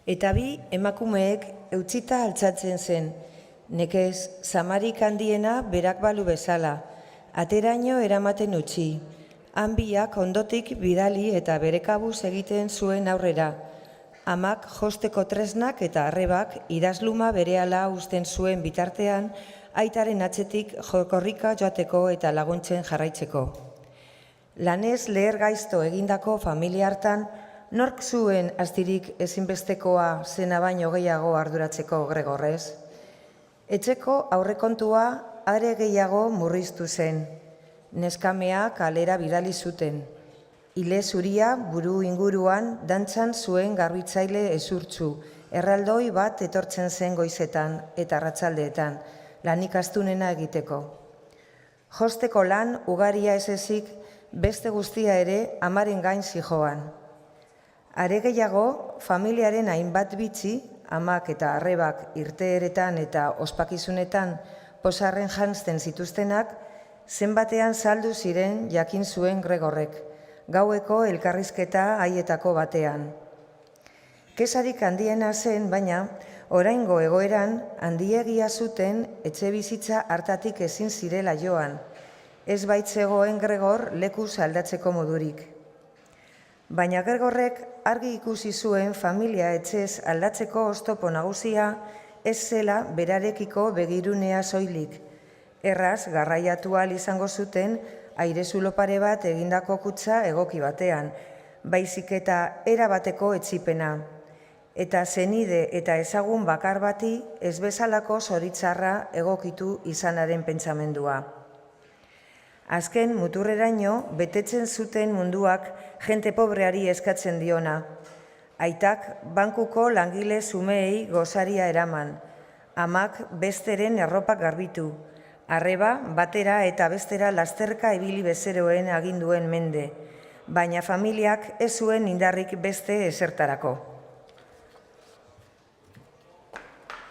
Eta bi emakumeek eutsita altzatzen zen, nekez zamarik handiena berak balu bezala, ateraino eramaten utzi, han biak ondotik bidali eta bere kabuz egiten zuen aurrera, amak josteko tresnak eta arrebak idazluma berehala uzten zuen bitartean, aitaren atzetik korrika joateko eta laguntzen jarraitzeko. Lanez leher gaizto egindako familia hartan, nork zuen astirik ezinbestekoa zena baino gehiago arduratzeko Gregorrez? Etxeko aurrekontua are gehiago murriztu zen. Neskamea kalera bidali zuten. Ile zuria buru inguruan dantzan zuen garbitzaile ezurtzu, erraldoi bat etortzen zen goizetan eta arratsaldeetan, lanik astunena egiteko. Josteko lan ugaria ez ezik, beste guztia ere amaren gain zijoan. Are gehiago, familiaren hainbat bitxi, amak eta arrebak irteeretan eta ospakizunetan posarren janzten zituztenak, zenbatean saldu ziren jakin zuen Gregorrek, gaueko elkarrizketa haietako batean. Kesarik handiena zen, baina, oraingo egoeran handiegia zuten etxe bizitza hartatik ezin zirela joan, ez baitzegoen Gregor lekuz aldatzeko modurik. Baina Gregorrek argi ikusi zuen familia etxez aldatzeko oztopo nagusia ez zela berarekiko begirunea soilik. Erraz garraiatu ahal izango zuten airezulo pare bat egindako kutxa egoki batean, baizik eta erabateko etzipena. Eta zenide eta ezagun bakar bati ez bezalako zoritzarra egokitu izanaren pentsamendua. Azken muturreraino betetzen zuten munduak jente pobreari eskatzen diona. Aitak bankuko langile zumeei gozaria eraman, amak besteren erropak garbitu, arreba batera eta bestera lasterka ibili bezeroen aginduen mende, baina familiak ez zuen indarrik beste ezertarako.